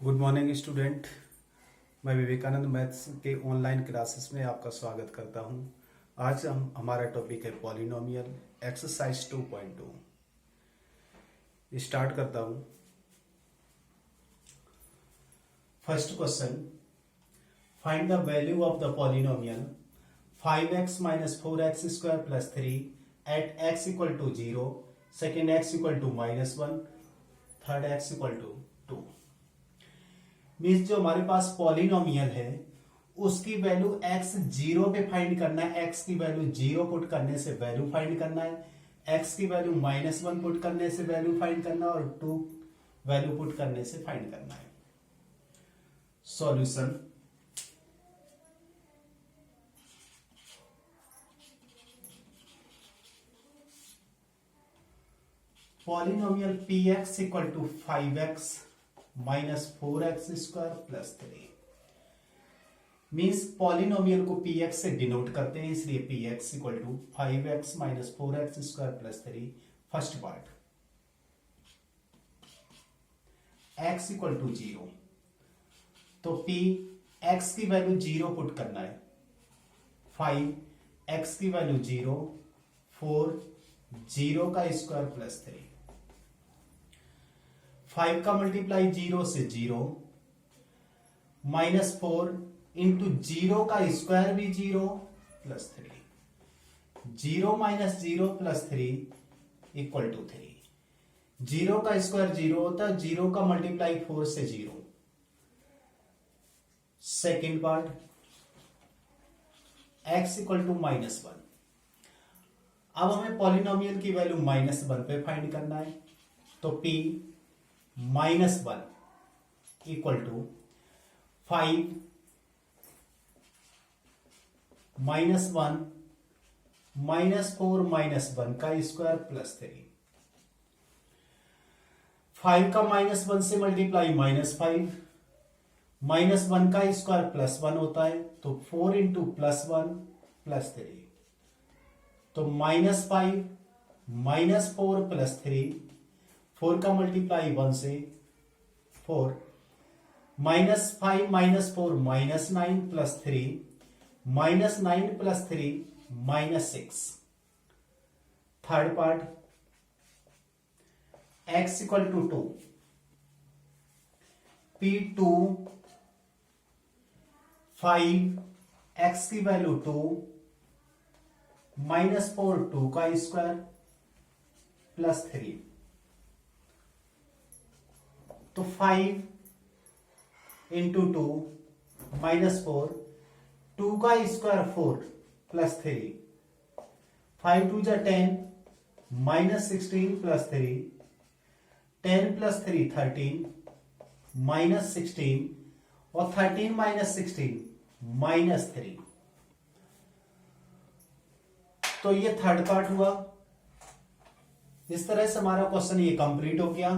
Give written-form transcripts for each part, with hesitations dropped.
Good morning student. मैं Vivekananda maths के online classes में आपका स्वागत करता हूं। आज हमारा टॉपिक है पॉलिनोमियल एक्सरसाइज 2.2। स्टार्ट करता हूं। First question, find the value of the polynomial 5x minus 4x square plus 3 at x equal to 0, second x equal to -1, third x equal to 2। Means जो हमारे पास पॉलिनोमियल है उसकी value x 0 पे find करना है। x की value 0 put करने से वैल्यू फाइंड करना है, x की वैल्यू -1 पुट करने से वैल्यू फाइंड करना और 2 वैल्यू पुट करने से फाइंड करना है। Solution, polynomial px equal to 5x minus 4x square plus 3। Means polynomial को px से डिनोट करते हैं, इसलिए px equal to 5x minus 4x square plus 3। First part, x equal to 0, तो p x की वैल्यू 0 पुट करना है। 5 x की वैल्यू 0, 4 0 का स्क्वायर प्लस 3। 5 का मल्टीप्लाई 0 से 0, -4 इंटू 0 का स्क्वायर भी 0 plus 3। 0 minus 0 plus 3 equal to 3। 0 का स्क्वायर 0 होता है, 0 का मल्टीप्लाई 4 से 0। Second part, x equal to -1। अब हमें पॉलिनोमियल की वैल्यू -1 पे फाइंड करना है, तो p -1 इक्वल टू 5 -1 -4 -1 का स्क्वायर प्लस 3। 5 का -1 से मल्टीप्लाई -5, -1 का स्क्वायर +1 होता है, तो 4 इंटू +1 प्लस 3, तो -5 -4 प्लस 3। 4 का मल्टीप्लाई 1 से 4, -5 -4 -9 plus 3, -9 plus 3 -6। Third part, x equal to 2, p2 5 x की वैल्यू 2 -4 2 का स्क्वायर प्लस 3, तो 5 इंटू 2 -4, 2 का स्क्वायर 4 प्लस 3, 5 2 जा 10, -16 प्लस 3, 10 प्लस 3 13, -16 और 13 -16 -3। तो ये थर्ड पार्ट हुआ। इस तरह से हमारा क्वेश्चन ये कंप्लीट हो गया।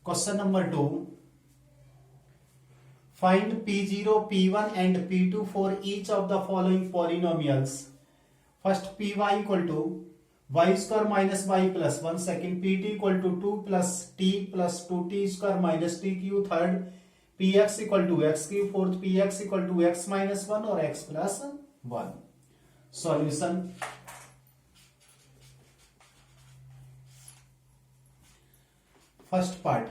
Question number 2, find p0, p1 and p2 for each of the following polynomials. First py equal to y square minus y plus 1, second pt equal to 2 plus t plus 2t square minus t cube, third px equal to x cube, fourth px equal to x minus 1 और x plus 1। Solution, first part,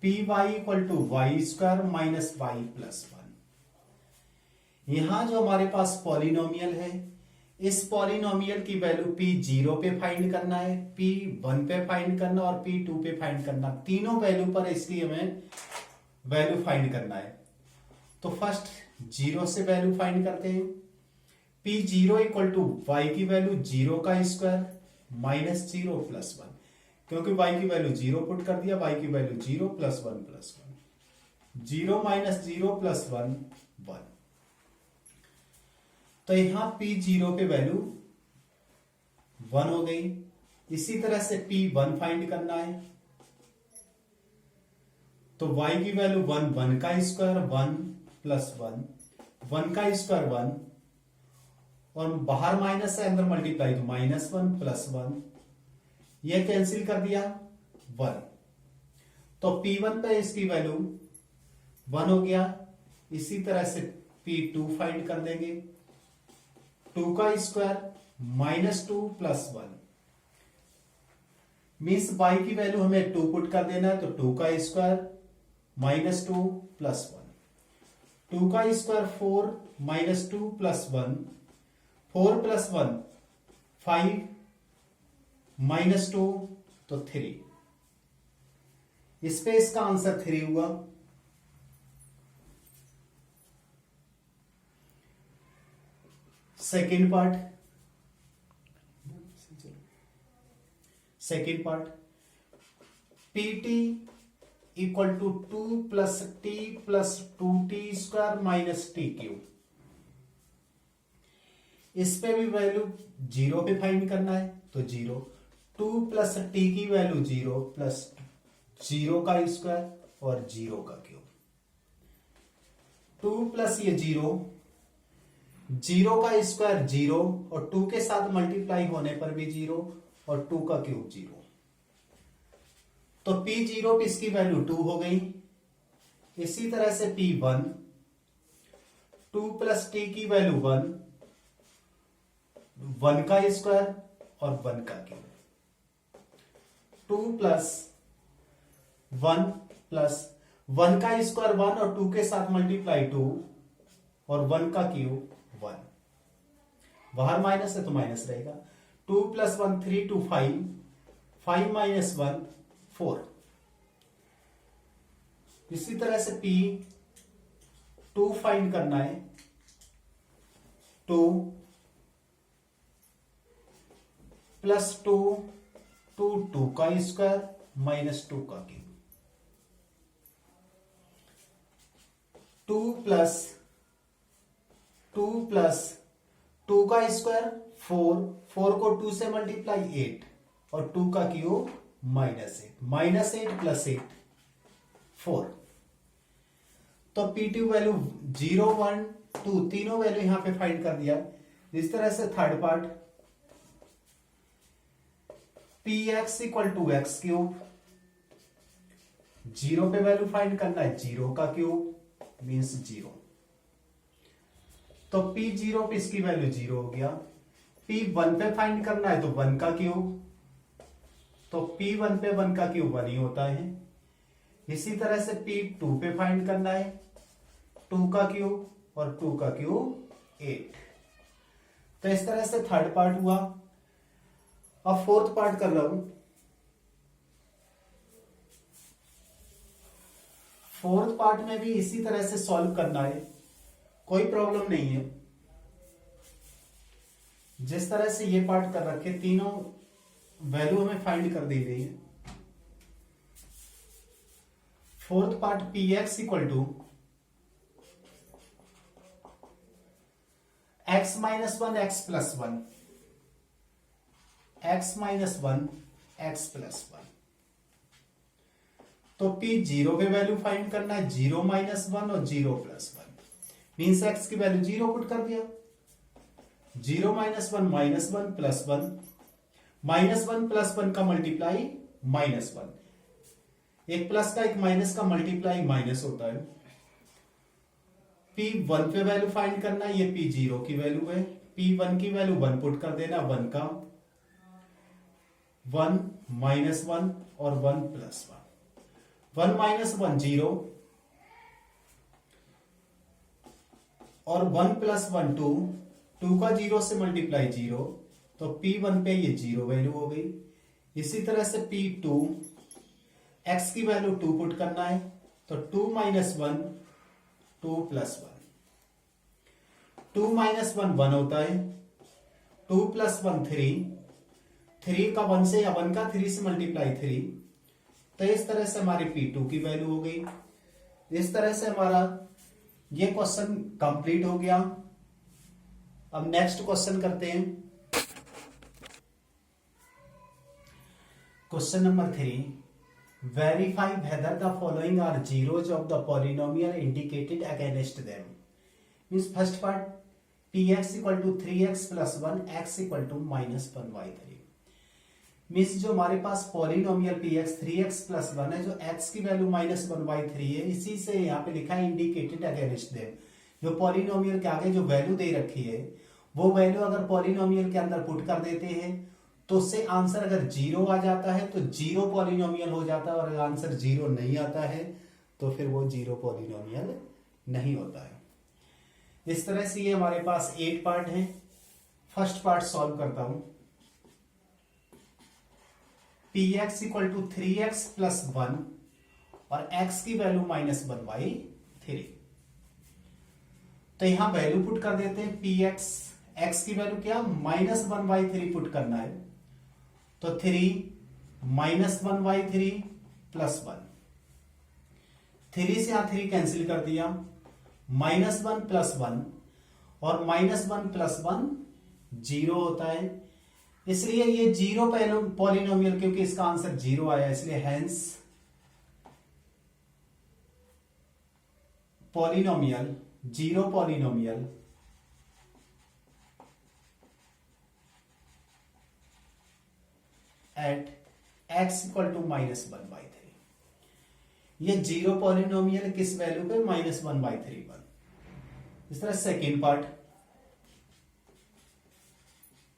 py equal to y square minus y plus 1। यहां जो हमारे पास polynomial है, इस polynomial की value p0 पे find करना है, p1 पे फाइंड करना और p2 पे फाइंड करना। तीनों वैल्यू पर इसकी हमें वैल्यू फाइंड करना है। तो फर्स्ट 0 से वैल्यू फाइंड करते हैं। p0 इक्वल टू वाई की वैल्यू 0 का स्क्वायर -0 प्लस 1, क्योंकि y की वैल्यू 0 पुट कर दिया, y की value 0 plus 1 plus 1, 0 minus 0 plus 1 1। तो यहां p0 पे वैल्यू 1 हो गई। इसी तरह से p1 फाइंड करना है, तो y की वैल्यू 1, 1 का स्क्वायर 1 प्लस 1, 1 का स्क्वायर 1 और बाहर माइनस है, अंदर मल्टीप्लाई, तो -1 प्लस 1, यह कैंसिल कर दिया 1। तो P1 पे इसकी वैल्यू 1 हो गया। इसी तरह से P2 फाइंड कर देंगे। 2 का स्क्वायर -2 + 1 मीन्स y की वैल्यू हमें 2 पुट कर देना है, तो 2 का स्क्वायर -2 + 1, 2 का स्क्वायर 4 -2 + 1, 4 + 1 5 -2 तो 3। इस पे इसका आंसर 3 हुआ। Second part PT = 2 + t + 2t² - t³। इस पे भी वैल्यू 0 पे फाइंड करना है, तो 0, 2 + t की वैल्यू 0 + 0 का स्क्वायर और 0 का क्यूब। 2 + ये 0, 0 का स्क्वायर 0 और 2 के साथ मल्टीप्लाई होने पर भी 0 और 2 का क्यूब 0। तो P0 इसकी वैल्यू 2 हो गई। इसी तरह से P1, 2 + t की वैल्यू 1, 1 का स्क्वायर और 1 का क्यूब। 2 + 1 + 1 का स्क्वायर 1 और 2 के साथ मल्टीप्लाई 2 और 1 का क्यूब 1। बाहर माइनस है तो माइनस रहेगा। 2 + 1 3 2 5, 5 - 1 4। इसी तरह से P2 फाइंड करना है। 2 + 2 2 का स्क्वायर -2 का क्यूब। 2 + 2 का स्क्वायर 4, 4 को 2 से मल्टीप्लाई 8 और 2 का क्यूब -8 + 8 4। तो P2 वैल्यू 0 1 2 तीनों वैल्यू यहां पे फाइंड कर दिया। इस तरह से थर्ड पार्ट Px = x³। 0 पे वैल्यू फाइंड करना है, 0 का क्यूब मीन्स 0। तो P0 पे इसकी वैल्यू 0 हो गया। P1 पे फाइंड करना है, तो 1 का क्यूब, तो P1 पे 1 का क्यूब 1 ही होता है। इसी तरह से P2 पे फाइंड करना है, 2 का क्यूब और 2 का क्यूब 8। तो इस तरह से थर्ड पार्ट हुआ। अब फोर्थ पार्ट कर रहा हूं। फोर्थ पार्ट में भी इसी तरह से सॉल्व करना है, कोई प्रॉब्लम नहीं है। जिस तरह से ये पार्ट कर रखे, तीनों वैल्यू हमें फाइंड कर दी गई है। Fourth part Px = x - 1 x + 1, x - 1 x + 1। तो P0 पे वैल्यू फाइंड करना है, 0 - 1 और 0 + 1 मीन्स x की वैल्यू 0 पुट कर दिया। 0 - 1 -1 + 1, -1 + 1 का मल्टीप्लाई -1, एक प्लस का एक माइनस का मल्टीप्लाई माइनस होता है। P1 पे वैल्यू फाइंड करना है, ये P0 की वैल्यू है। P1 की वैल्यू 1 पुट कर देना, 1 का 1 -1 और 1 + 1, 1 - 1 0 और 1 + 1 2, 2 का 0 से मल्टीप्लाई 0, तो P1 पे ये 0 वैल्यू हो गई। इसी तरह से P2, x की वैल्यू 2 पुट करना है, तो 2 - 1 2 + 1, 2 - 1 1 होता है, 2 + 1 3, 3 का 1 से या 1 का 3 से मल्टीप्लाई 3। तो इस तरह से हमारी P2 की वैल्यू हो गई। इस तरह से हमारा ये क्वेश्चन कंप्लीट हो गया। अब नेक्स्ट क्वेश्चन करते हैं। Question number 3, verify whether the following are zeros of the polynomial indicated against them. Means first part Px = 3x + 1 x = -1/3. Means जो हमारे पास polynomial P X 3x plus 1 है, जो x की वैल्यू -1/3 है, इसी से यहाँ पे लिखा है इंडिकेटेड अगेंस्ट देम। जो पॉलिनोमियल के आगे जो वैल्यू दे रखी है, वो वैल्यू अगर पॉलिनोमियल के अंदर पुट कर देते हैं तो उससे आंसर अगर 0 आ जाता है तो 0 पॉलिनोमियल हो जाता है, और अगर आंसर 0 नहीं आता है तो फिर वो 0 पॉलिनोमियल नहीं होता है। इस तरह से ये हमारे पास 8 पार्ट हैं। फर्स्ट पार्ट सॉल्व करता हूं। px equal to 3x plus 1 और x की वैल्यू -1/3। तो यहां वैल्यू पुट कर देते हैं। px, x की वैल्यू क्या, -1/3 पुट करना है, तो 3 -1/3 प्लस 1। 3 से यहां 3 कैंसिल कर दिया, -1 प्लस 1, और -1 प्लस 1 0 होता है। इसलिए ये 0 पॉलिनोमियल, क्योंकि इसका आंसर 0 आया, इसलिए hence polynomial 0 polynomial at x equal to -1/3। ये 0 पॉलिनोमियल किस वैल्यू पे, -1/3 पर। इस तरह second part,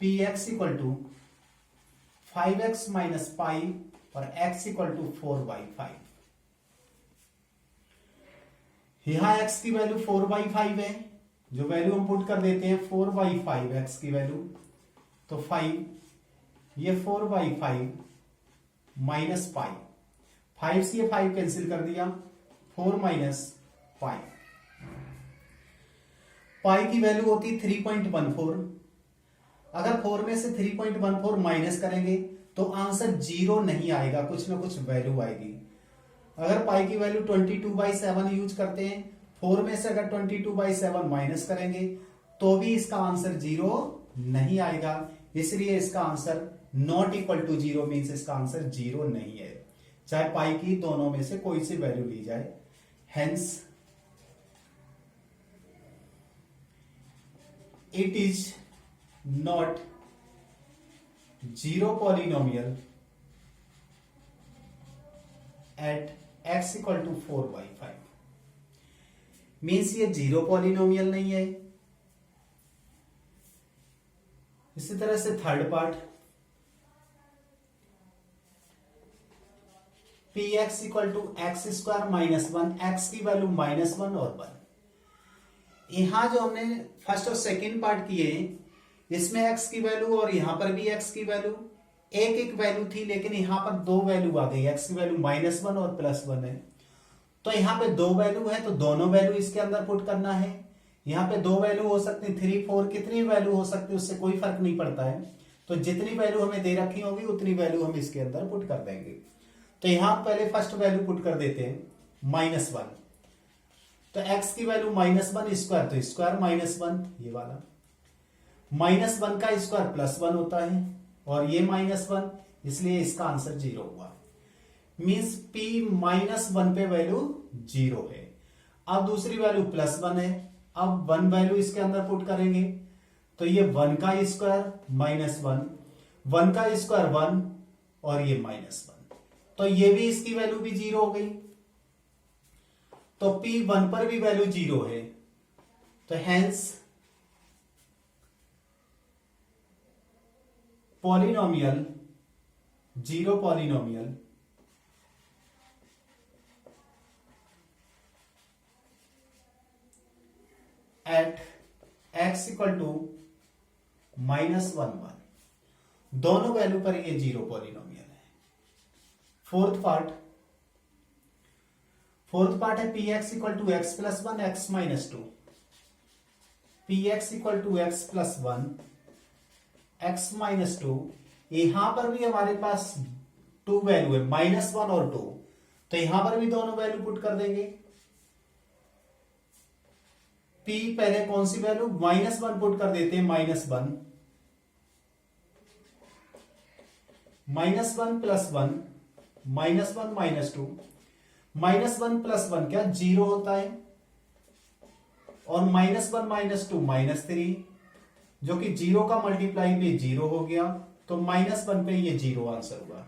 px equal to 5x minus pi और x इक्वल टू 4/5। यहां x की वैल्यू 4/5 है, जो वैल्यू हम पुट कर देते हैं 4/5 x की वैल्यू, तो 5, ये 4/5 माइनस पाई, 5 से ये 5 कैंसिल कर दिया, 4 माइनस पाई। पाई की वैल्यू होती 3.14। अगर 4 में से 3.14 माइनस करेंगे तो आंसर 0 नहीं आएगा, कुछ ना कुछ वैल्यू आएगी। अगर पाई की वैल्यू 22/7 यूज करते हैं, 4 में से अगर 22/7 माइनस करेंगे तो भी इसका आंसर 0 नहीं आएगा। इसलिए इसका answer not equal to 0 means इसका आंसर 0 नहीं है, चाहे पाई की दोनों में से कोई सी वैल्यू ली जाए। Hence it is not 0 polynomial at x equal to 4/5। Means ये 0 पॉलिनोमियल नहीं है। इसी तरह से third part, px equal to x² -1, x की वैल्यू -1 और 1। यहां जो हमने फर्स्ट और सेकेंड पार्ट किए, इसमें x की वैल्यू और यहां पर भी x की वैल्यू एक वैल्यू थी, लेकिन यहां पर 2 वैल्यू आ गई। x की वैल्यू -1 और +1 है, तो यहां पे 2 वैल्यू है, तो दोनों वैल्यू इसके अंदर पुट करना है। यहां पे 2 वैल्यू हो सकती, 3, 4, कितनी वैल्यू हो सकती है, उससे कोई फर्क नहीं पड़ता है। तो जितनी वैल्यू हमें दे रखी होगी उतनी वैल्यू हम इसके अंदर पुट कर देंगे। तो यहां पहले फर्स्ट वैल्यू पुट कर देते हैं, -1। तो x की वैल्यू -1 स्क्वायर, तो स्क्वायर -1, ये वाला -1 का स्क्वायर +1 होता है, और ये -1, इसलिए इसका आंसर 0 हुआ। मींस p -1 पे वैल्यू 0 है। अब दूसरी वैल्यू +1 है, अब 1 वैल्यू इसके अंदर पुट करेंगे, तो ये 1 का स्क्वायर -1, 1 का स्क्वायर 1, और ये -1, तो ये भी इसकी वैल्यू भी 0 हो गई। तो p 1 पर भी वैल्यू 0 है, तो hence polynomial 0 polynomial at x equal to -1, दोनों वैल्यू पर ये 0 पॉलिनोमियल है। फोर्थ पार्ट है px equal to x plus 1 x minus 2। px equal to x plus 1 x minus 2। यहां पर भी हमारे पास 2 वैल्यू है, -1 और 2, तो यहां पर भी दोनों वैल्यू पुट कर देंगे। p पहले कौन सी वैल्यू, -1 पुट कर देते हैं, -1 प्लस 1, -1 माइनस 2, -1 प्लस 1 क्या 0 होता है, और -1 माइनस 2 -3, जो कि 0 का मल्टीप्लाई भी 0 हो गया, तो -1 पे ये 0 आंसर हुआ।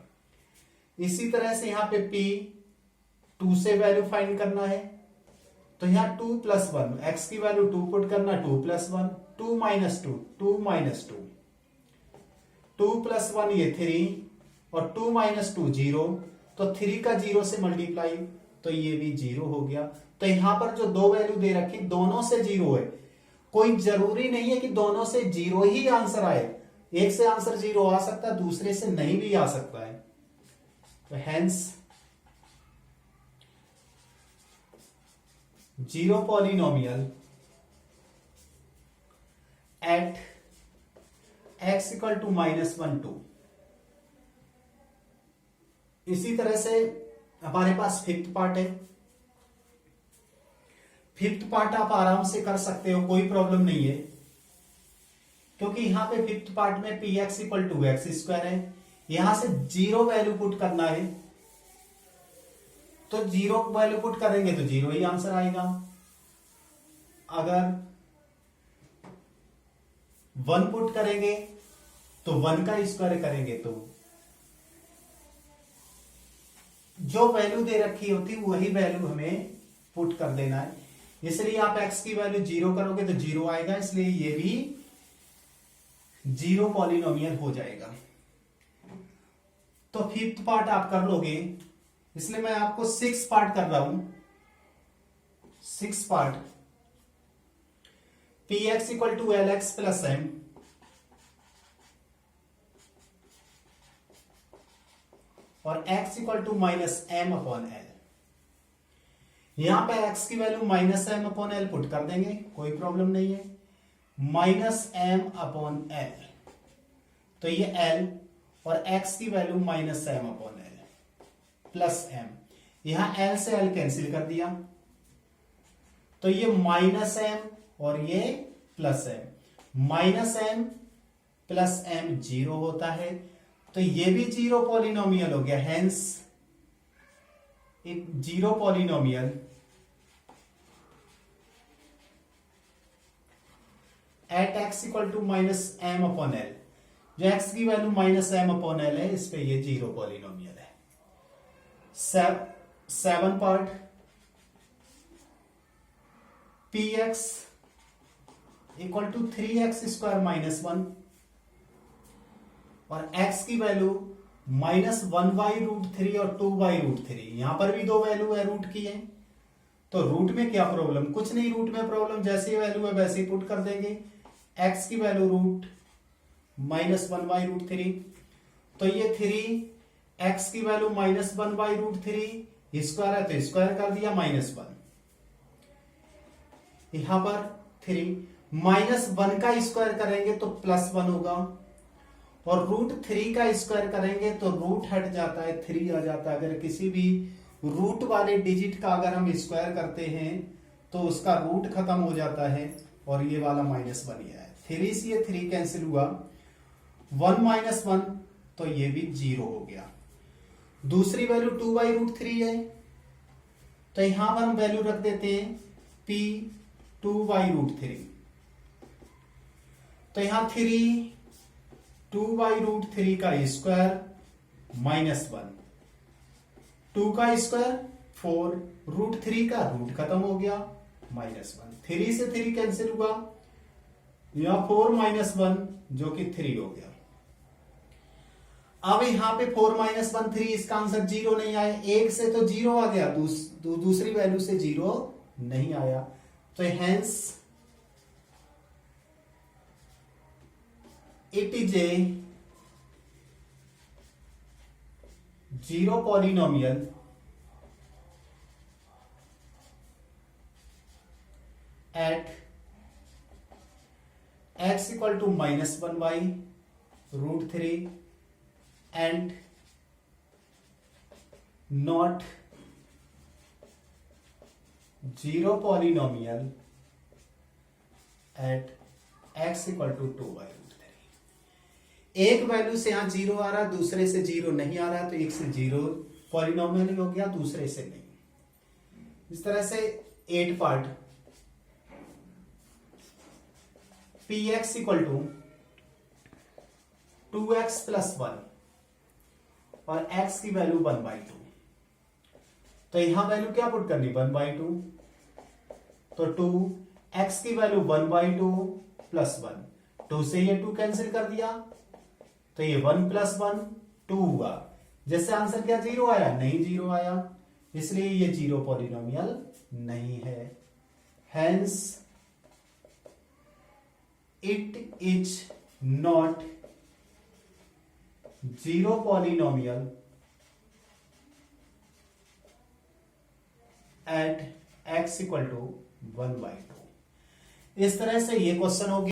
इसी तरह से यहां पे p 2 से वैल्यू फाइंड करना है, तो यहां 2 + 1, x की वैल्यू 2 पुट करना, 2 + 1, 2 - 2, 2 - 2, 2 + 1 ये 3 और 2 - 2 0, तो 3 का 0 से मल्टीप्लाई, तो ये भी 0 हो गया। तो यहां पर जो दो वैल्यू दे रखी दोनों से 0 है, कोई जरूरी नहीं है कि दोनों से 0 ही आंसर आए, एक से आंसर 0 आ सकता है, दूसरे से नहीं भी आ सकता है। तो हेंस 0 पॉलिनोमियल एट x = -1 2। इसी तरह से हमारे पास फिफ्थ पार्ट है। फिफ्थ पार्ट आप आराम से कर सकते हो, कोई प्रॉब्लम नहीं है, क्योंकि यहां पे फिफ्थ पार्ट में px = x² है। यहां से 0 वैल्यू पुट करना है, तो 0 वैल्यू पुट करेंगे तो 0 ही आंसर आएगा। अगर 1 पुट करेंगे तो 1 का स्क्वायर करेंगे तो जो वैल्यू दे रखी होती वही वैल्यू हमें पुट कर देना है। इसलिए आप x की वैल्यू 0 करोगे तो 0 आएगा, इसलिए ये भी 0 पॉलिनोमियल हो जाएगा। तो फिफ्थ पार्ट आप कर लोगे, इसलिए मैं आपको 6 पार्ट कर रहा हूं। 6 पार्ट px = lx + m और x = -m/l। यहां पे x की वैल्यू -m/l पुट कर देंगे, कोई प्रॉब्लम नहीं है। -m/l, तो ये l और x की वैल्यू -m/l प्लस m, यहां l से l कैंसिल कर दिया, तो ये -m और ये +m, -m + m 0 होता है, तो ये भी 0 पॉलिनोमियल हो गया। हेंस एक 0 पॉलिनोमियल एट x = -m/l, जो x की वैल्यू -m/l है, इस पे ये 0 पॉलिनोमियल है। 7 पार्ट px = 3x² - 1 और x की वैल्यू -1/√3 और 2/√3, यहां पर भी दो वैल्यू है रूट की है, तो रूट में क्या प्रॉब्लम, कुछ नहीं, रूट में प्रॉब्लम, जैसी वैल्यू है वैसे ही पुट कर देंगे। x की वैल्यू रूट -1/√3, तो ये 3, x की वैल्यू -1/√3 स्क्वायर है तो स्क्वायर कर दिया, -1, यहां पर 3, -1 का स्क्वायर करेंगे तो +1 होगा, और √3 का स्क्वायर करेंगे तो रूट हट जाता है, 3 आ जाता है। अगर किसी भी रूट वाले डिजिट का अगर हम स्क्वायर करते हैं तो उसका रूट खत्म हो जाता है, और ये वाला -1 ही है। 3 से ये 3 कैंसिल हुआ, 1 - 1, तो ये भी 0 हो गया। दूसरी वैल्यू 2/√3 है, तो यहां पर हम वैल्यू रख देते हैं p 2/√3, तो यहां 3 2/√3 का स्क्वायर -1, 2 का स्क्वायर 4, √3 का रूट खत्म हो गया, -1, 3 से 3 कैंसिल हुआ, यहां 4 - 1 जो कि 3 हो गया। अब यहां पे 4 - 1 3, इसका आंसर 0 नहीं आया, 1 से तो 0 आ गया, दूसरी वैल्यू से 0 नहीं आया, तो hence it is a 0 polynomial at x = -1/√3 and not 0 polynomial at x = 2/√3। एक वैल्यू से यहां 0 आ रहा है, दूसरे से 0 नहीं आ रहा है, तो एक से 0 पॉलिनोमियल हो गया, दूसरे से नहीं। इस तरह से 8 पार्ट px = 2x प्लस 1 और x की वैल्यू 1/2। तो यहां वैल्यू क्या पुट करनी, 1/2। तो 2x की वैल्यू 1/2 प्लस 1, 2 से ये 2 कैंसिल कर दिया, तो ये 1 प्लस 1 2 हुआ। जैसे आंसर क्या 0 आया, नहीं 0 आया, इसलिए ये 0 पॉलिनोमियल नहीं है। Hence it is not 0 polynomial at x equal to 1/2। इस तरह से ये क्वेश्चन हो गया।